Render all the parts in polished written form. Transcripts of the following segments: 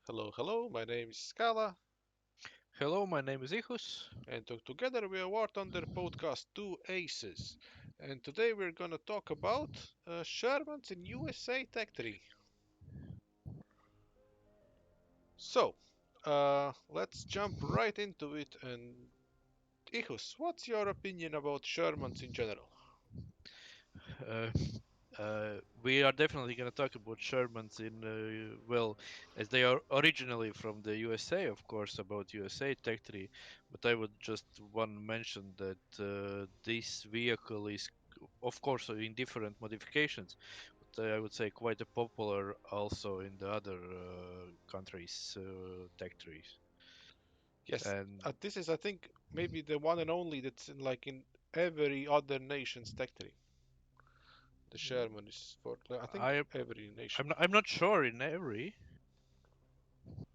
Hello, hello, my name is Scala, Hello, my name is Ihus. and together we are War Thunder Podcast 2 Aces. And today we're gonna talk about Sherman's in USA Tech 3. So, let's jump right into it. And Ihus, what's your opinion about Sherman's in general? Uh, we are definitely going to talk about Shermans as they are originally from the USA, of course, about USA Tech 3. But I would just want to mention that this vehicle is, of course, in different modifications, but I would say quite a popular also in the other countries' Tech 3s. Yes, And this is, I think, maybe the one and only that's in every other nation's Tech 3. The Sherman is for, I think, I, every nation. I'm not sure in every.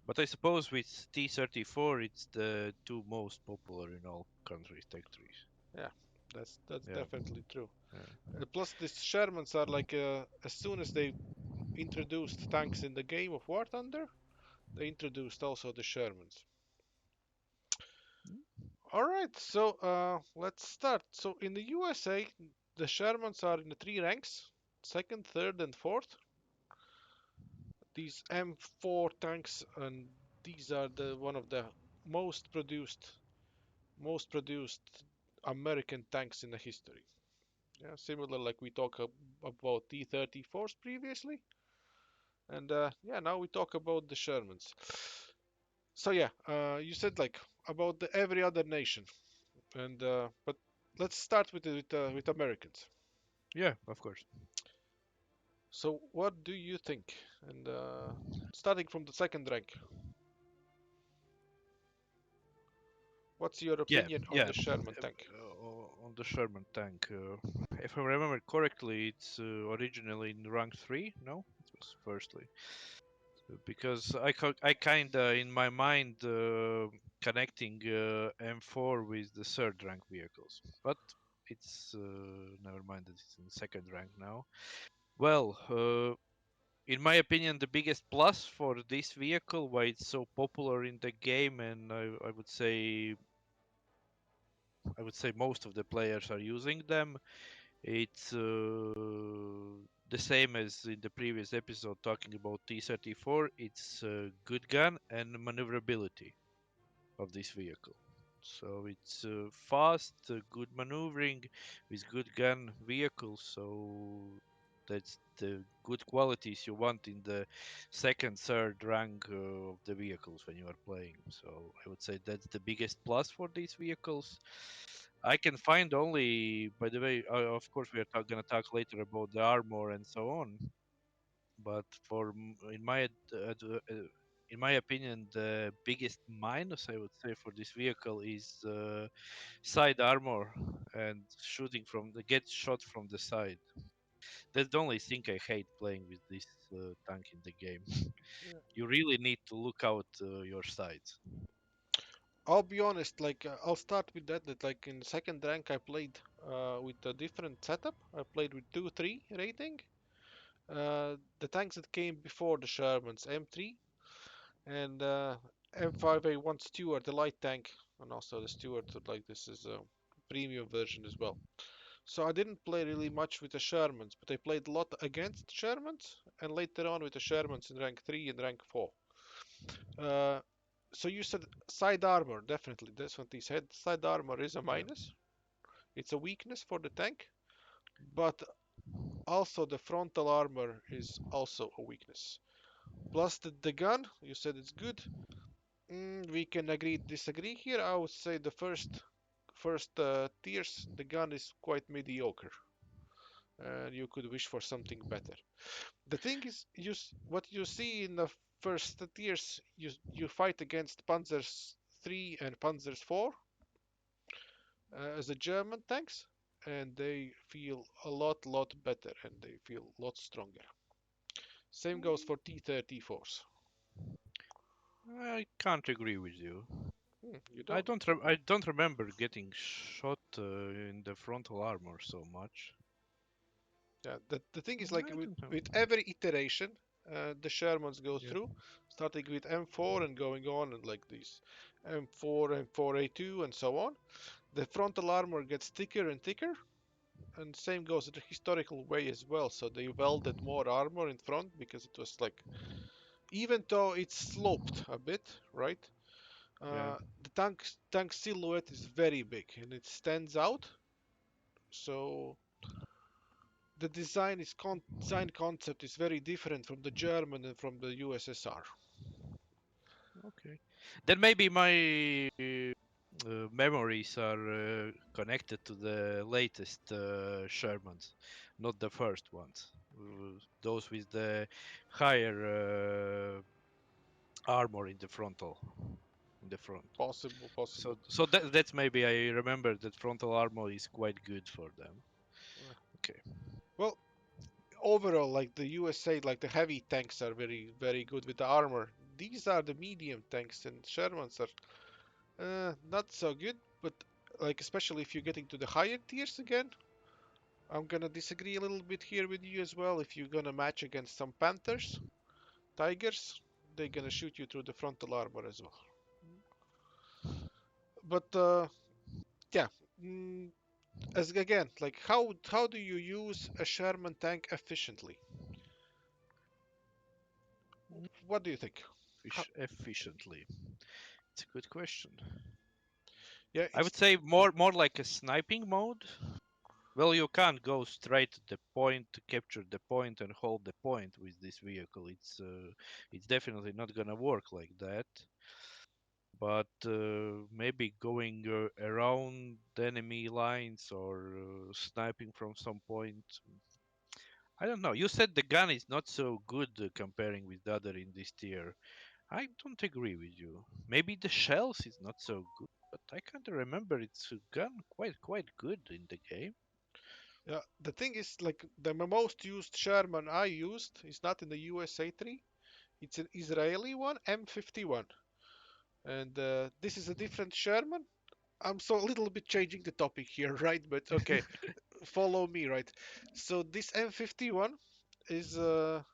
But I suppose with T34, it's the two most popular in all countries, Tech 3s. Yeah, that's Yeah, definitely true. yeah. Plus, these Shermans are as soon as they introduced tanks in the game of War Thunder, they introduced also the Shermans. All right, so let's start. So in the USA, the Shermans are in the three ranks: second, third, and fourth. These M4 tanks, and these are the one of the most produced, most produced American tanks in the history. Yeah, similar like we talked about T-34s previously. And yeah, now we talk about the Shermans. So yeah, you said about every other nation, and but let's start with Americans. Yeah, of course. So what do you think? And starting from the second rank, what's your Yeah, opinion on yeah. the Sherman tank? On the Sherman tank, if I remember correctly, it's originally in rank 3. No, it was firstly. Because I kinda in my mind connecting M4 with the third rank vehicles, but it's never mind that it's in second rank now. Well, in my opinion, the biggest plus for this vehicle, why it's so popular in the game, and I would say most of the players are using them. It's the same as in the previous episode talking about T-34. It's good gun and maneuverability of this vehicle. So it's fast, good maneuvering with good gun vehicle. So that's the good qualities you want in the second, third rank of the vehicles when you are playing. So I would say that's the biggest plus for these vehicles. I can find only, by the way, of course, we are going to talk later about the armor and so on. But in my opinion, the biggest minus I would say for this vehicle is side armor and shooting from the get shot from the side. That's the only thing I hate playing with this tank in the game. Yeah. You really need to look out your sides. I'll be honest, I'll start with that. That in the second rank, I played with a different setup. I played with 2-3 rating. The tanks that came before the Shermans, M3 and M5A1 Stewart, the light tank, and also the Stewart. This is a premium version as well. So I didn't play really much with the Shermans, but I played a lot against Shermans, and later on with the Shermans in rank 3 and rank 4. Uh, so you said side armor, definitely. That's what he said. Side armor is a Yeah. minus. It's a weakness for the tank, but also the frontal armor is also a weakness. Plus the gun, you said it's good. We can agree disagree here. I would say the first tiers, the gun is quite mediocre, and you could wish for something better. The thing is, what you see in the first tiers, you fight against Panzers 3 and Panzers 4 as the German tanks, and they feel a lot better, and they feel a lot stronger. Same goes for T-34s. I can't agree with you. You I don't? don't. I don't remember getting shot in the frontal armor so much. Yeah. The thing is, I don't know. with every iteration, the Shermans go Yeah. through, starting with M4 and going on and like these M4, M4A2, and so on. The frontal armor gets thicker and thicker, and same goes the historical way as well. So they welded more armor in front because it was like, even though it's sloped a bit, right? Yeah. The tank silhouette is very big and it stands out. So the design concept is very different from the German and from the USSR. Okay. Then maybe my memories are connected to the latest Shermans, not the first ones. Those with the higher armor in the frontal, in the front. Possible, So, possible. so that's maybe I remember that frontal armor is quite good for them. Uh, Okay. Well, overall, like the USA, like the heavy tanks are very, very good with the armor. These are the medium tanks, and Shermans are not so good. But like, especially if you're getting to the higher tiers again, I'm gonna disagree a little bit here with you as well. If you're gonna match against some Panthers, Tigers, they're gonna shoot you through the frontal armor as well. But yeah, mm, as again, like how do you use a Sherman tank efficiently? Mm, What do you think? How, efficiently. It's a good question. yeah, I it's would say more like a sniping mode. Well, you can't go straight to the point to capture the point and hold the point with this vehicle. It's definitely not gonna work like that. But maybe going around the enemy lines or sniping from some point. I don't know. You said the gun is not so good comparing with the other in this tier. I don't agree with you. Maybe the shells is not so good, but I can't remember its gun quite good in the game. yeah. The thing is, like the most used Sherman I used is not in the USA 3. It's an Israeli one, M51, and this is a different Sherman. I'm so a little bit changing the topic here, right? But okay, follow me, right? So this M51 is a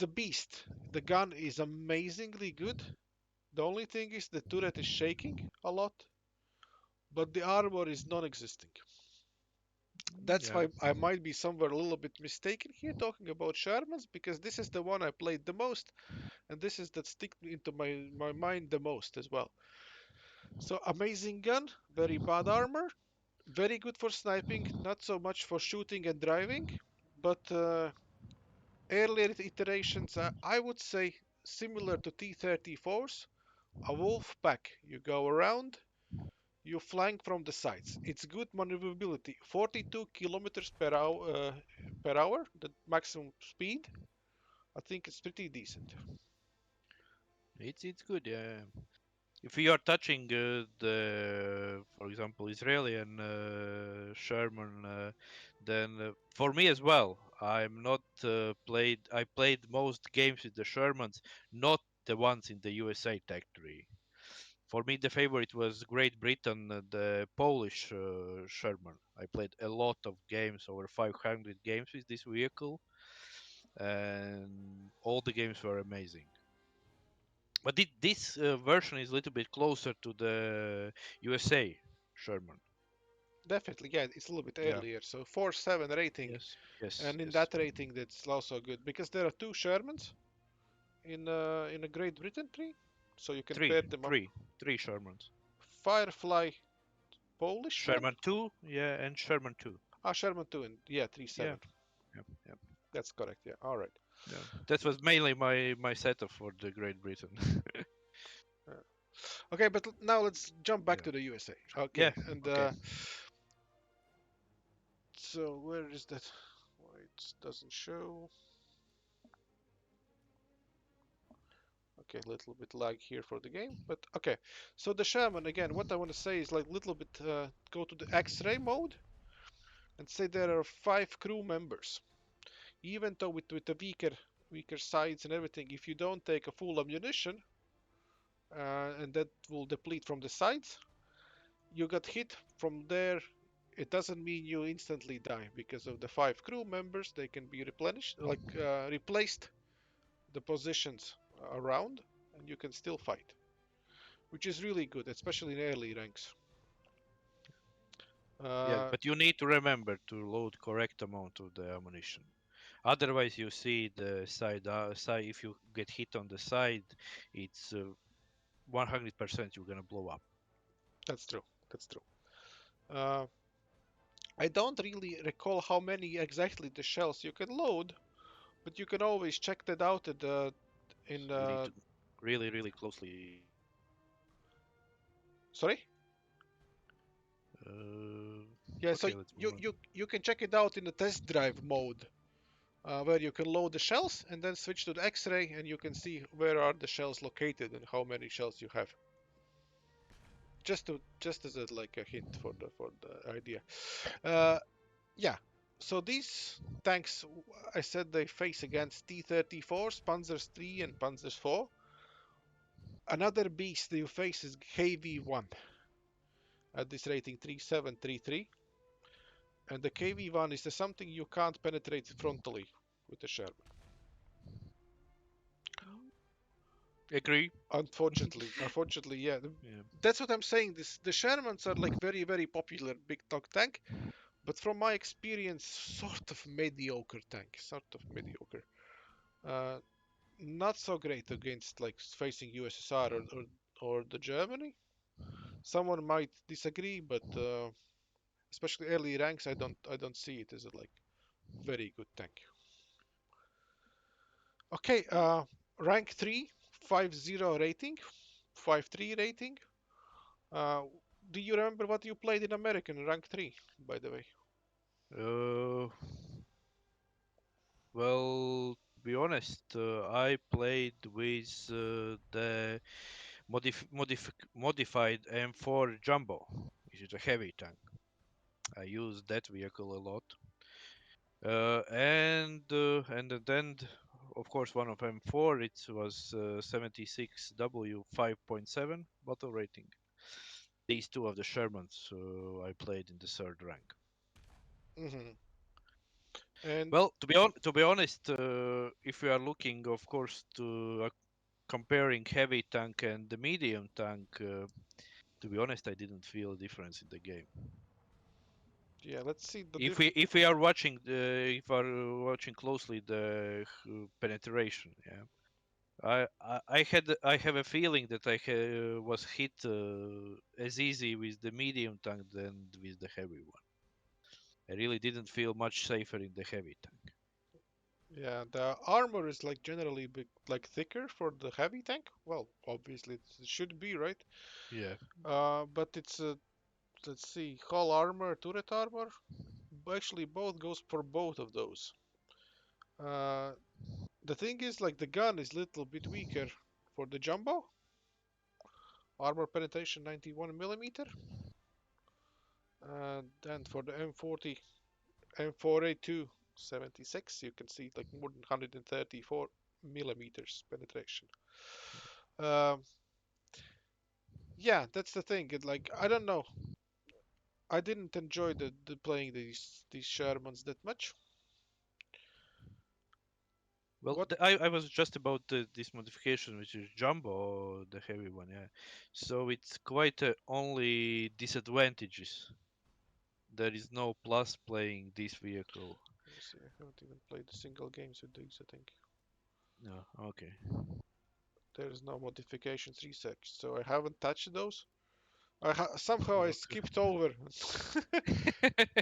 beast. The gun is amazingly good. The only thing is the turret is shaking a lot, but the armor is non-existing. That's Yeah, why I might be somewhere a little bit mistaken here talking about Shermans because this is the one I played the most, and this is that stick into my mind the most as well. So amazing gun, very bad armor, very good for sniping, not so much for shooting and driving, but earlier iterations, I would say similar to T-34s, a wolf pack. You go around, you flank from the sides. It's good maneuverability, 42 kilometers per hour, the maximum speed. I think it's pretty decent. it's good. Yeah, if you are touching for example, Israeli and Sherman, then for me as well, I'm not played. I played most games with the Shermans, not the ones in the USA factory. For me, the favorite was Great Britain, the Polish Sherman. I played a lot of games, over 500 games with this vehicle, and all the games were amazing. But this version is a little bit closer to the USA Sherman. Definitely, yeah, it's a little bit Yeah. earlier. So 4.7 rating, Yes. Yes. and in Yes. that rating, that's also good because there are two Shermans in a Great Britain tree, so you can Three. pair them up. Three Shermans. Firefly Polish one. Sherman 2. Yeah, and Sherman 2. Ah, Sherman 2 and yeah, Yeah. 3.7. Yeah. Yeah. That's correct. Yeah. All right. Yeah. That was mainly my setup for the Great Britain. Uh, okay, but now let's jump back Yeah. to the USA. Yeah. Okay, and Okay. so where is that? Why it doesn't show? Okay, a little bit lag here for the game, but okay. So the Shaman again. What I want to say is like little bit go to the X-ray mode and say there are 5 crew members. Even though with the weaker sides and everything, if you don't take a full ammunition, and that will deplete from the sides, you got hit from there. it doesn't mean you instantly die because of the five crew members. They can be replenished, like replaced the positions around, and you can still fight, which is really good, especially in early ranks. Yeah, Uh, but you need to remember to load correct amount of the ammunition. Otherwise, you see the side. If you get hit on the side, it's 100% you're gonna blow up. that's true. That's true. Uh, I don't really recall how many exactly the shells you can load, but you can always check that out at the in You need to really, really closely. sorry. Yeah, so Okay, let's move you on. you you can check it out in the test drive mode, where you can load the shells and then switch to the X-ray, and you can see where are the shells located and how many shells you have. Just as a like a hint for the idea. Uh, yeah. So these tanks, I said they face against T-34s, Panzers 3 and Panzers 4. Another beast you face is KV-1 at this rating 3733, and the KV-1 is something you can't penetrate frontally with the Sherman. Agree. Unfortunately, yeah. Yeah. That's what I'm saying. The Shermans are like very, very popular big dog tank, but from my experience, sort of mediocre tank, sort of mediocre. Uh, Not so great against like facing USSR or the Germany. Someone might disagree, but especially early ranks, I don't see it as a like very good tank. Okay, rank 3, 5-0 rating, 5-3 rating. Uh, do you remember what you played in American rank 3, by the way? Uh, well, to be honest, I played with the modified M4 Jumbo, which is a heavy tank. I use that vehicle a lot. And then, of course, one of M4, it was 76W 5.7 battle rating. These two of the Shermans I played in the third rank. Hmm. And Well, to be honest, if we are looking, of course, to comparing heavy tank and the medium tank, to be honest, I didn't feel a difference in the game. yeah, let's see the If we are watching if are watching closely the penetration, yeah, I have a feeling that was hit as easy with the medium tank than with the heavy one. I really didn't feel much safer in the heavy tank. Yeah, the armor is like generally big, like thicker for the heavy tank. Well, obviously it should be, right? Yeah. But it's let's see, hull armor, turret armor. Actually, both goes for both of those. Uh, the thing is, like the gun is little bit weaker for the jumbo. Armor penetration 91 millimeter, and then for the M40, M4A2 76, you can see like more than 134 millimeters penetration. Um, yeah, that's the thing. Like I don't know. I didn't enjoy the playing these Shermans that much. Well, What? I was just about this modification, which is jumbo, the heavy one, yeah. So it's quite only disadvantages. There is no plus playing this vehicle. Let me see. I haven't even played single games with these. I think No, okay. there's no modifications research, so I haven't touched those. Somehow I Okay. skipped over,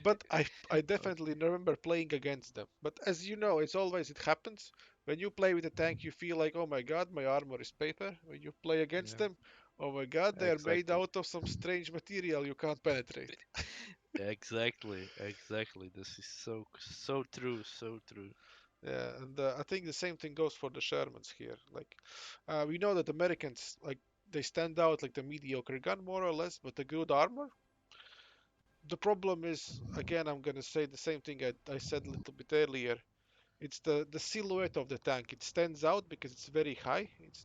but I definitely Okay. remember playing against them. But as you know, it's always it happens when you play with a tank. You feel like, oh my god, my armor is paper. When you play against Yeah, them, oh my god, they are made exactly. out of some strange material you can't penetrate. Exactly, exactly. This is so true, so true. Yeah, and I think the same thing goes for the Shermans here. Like, we know that Americans like they stand out like the mediocre gun more or less, but the good armor. The problem is, again, I'm gonna say the same thing I said a little bit earlier. It's the silhouette of the tank. It stands out because it's very high. It's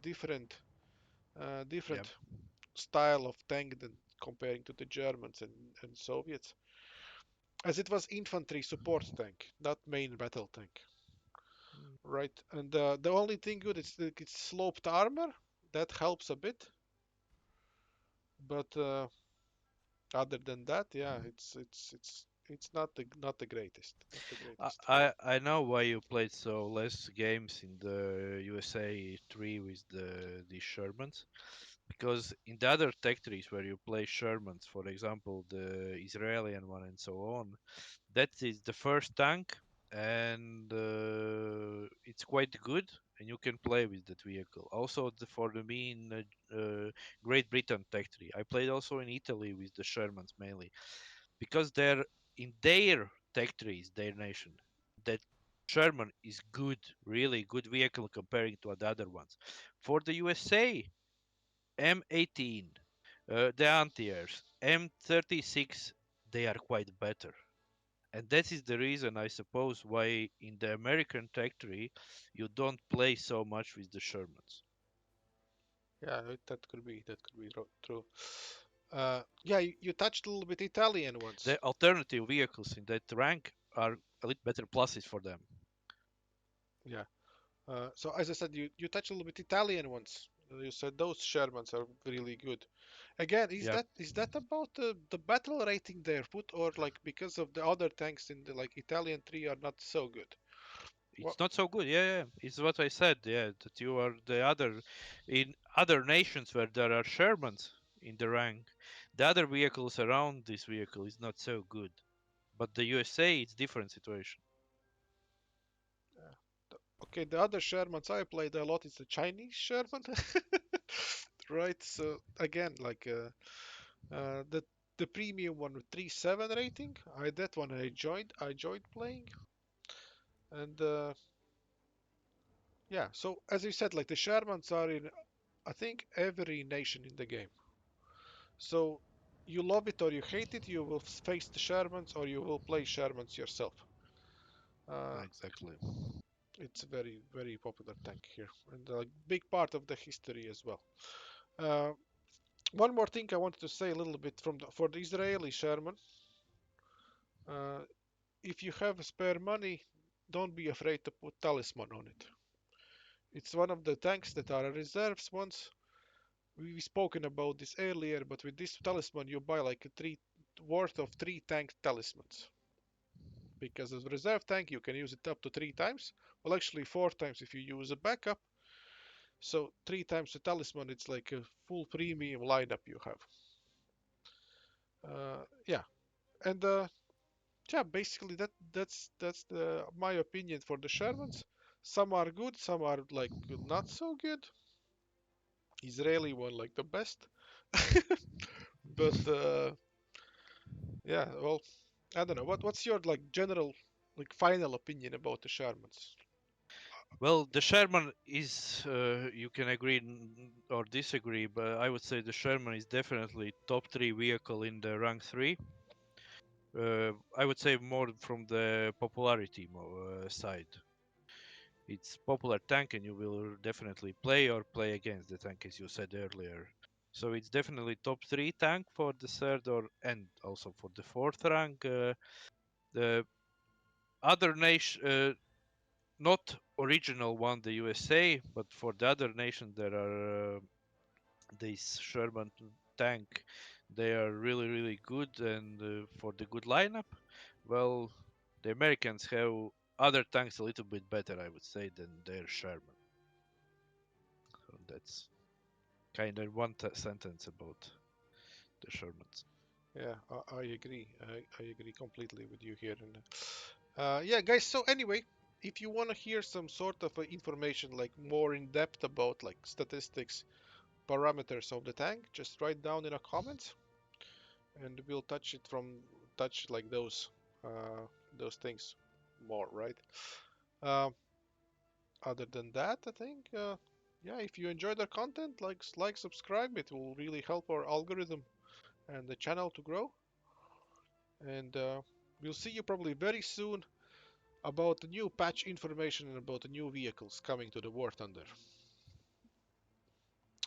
Yeah. different style of tank than comparing to the Germans and Soviets. as it was infantry support tank, not main battle tank, Mm. right? And the only thing good is that it's sloped armor. That helps a bit, but other than that, yeah, it's not the greatest, not the I, greatest. I I know why you played so less games in the USA 3 with the Shermans, because in the other tech trees where you play Shermans, for example, the Israeli one and so on, that is the first tank, and it's quite good, and you can play with that vehicle. Also, for the main Great Britain tech tree, I played also in Italy with the Shermans mainly, because they're in their tech trees, their nation. That Sherman is good, really good vehicle comparing to the other ones. For the USA, M18, the anti-airs, M36, they are quite better. And that is the reason, I suppose, why in the American tech tree you don't play so much with the Shermans. Yeah, that could be true. Yeah, you touched a little bit Italian ones. The alternative vehicles in that rank are a little better pluses for them. Yeah. So as I said, you touched a little bit Italian ones. You said those Shermans are really good. Again, is Yeah, that about the battle rating they're put, or like because of the other tanks in the like Italian three are not so good? What? it's not so good. Yeah, yeah, it's what I said. Yeah, that you are the other in other nations where there are Shermans in the rank. The other vehicles around this vehicle is not so good. But the USA, it's different situation. Okay, the other Shermans I played a lot is the Chinese Sherman, right? So again, like the premium one with 3.7 rating, that one I enjoyed playing, and yeah. So as you said, like the Shermans are in I think every nation in the game. So you love it or you hate it, you will face the Shermans or you will play Shermans yourself. Uh, Exactly. it's a very very popular tank here and a big part of the history as well. Uh, One more thing I wanted to say a little bit for the Israeli Sherman. Uh, if you have spare money, don't be afraid to put talisman on it. It's one of the tanks that are reserves ones. We've spoken about this earlier, but with this talisman you buy like a three worth of three tank talismans. Because as a reserve tank you can use it up to three times. Well, actually four times if you use a backup. So three times the talisman, it's like a full premium lineup you have. Yeah, and yeah, basically that's the my opinion for the Shermans. Some are good, some are like not so good. Israeli one like the best, but yeah, well, I don't know. What's your like general like final opinion about the Shermans? Well, the Sherman is, you can agree or disagree, but I would say the Sherman is definitely top three vehicle in the rank three. I would say more from the popularity side. It's popular tank, and you will definitely play or play against the tank, as you said earlier. So it's definitely top three tank for the third or and also for the fourth rank. The other nation, not original one, the USA, but for the other nation there are this Sherman tank. They are really really good, and for the good lineup, well, the Americans have other tanks a little bit better, I would say, than their Sherman. So that's kind of one sentence about the Shermans. Yeah, I agree. I agree completely with you here. And yeah, guys. So anyway, if you want to hear some sort of information like more in depth about like statistics, parameters of the tank, just write down in the comments, and we'll touch like those things more, right? Uh, Other than that, I think yeah, if you enjoyed our content, subscribe. It will really help our algorithm and the channel to grow. And we'll see you probably very soon about the new patch information and about the new vehicles coming to the War Thunder.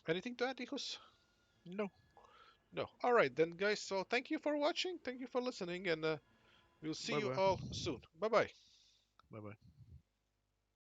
Anything to add, Ihus? No, No. All right then, guys. So thank you for watching. Thank you for listening, and We'll see Bye you bye. all soon. Bye bye. Bye bye.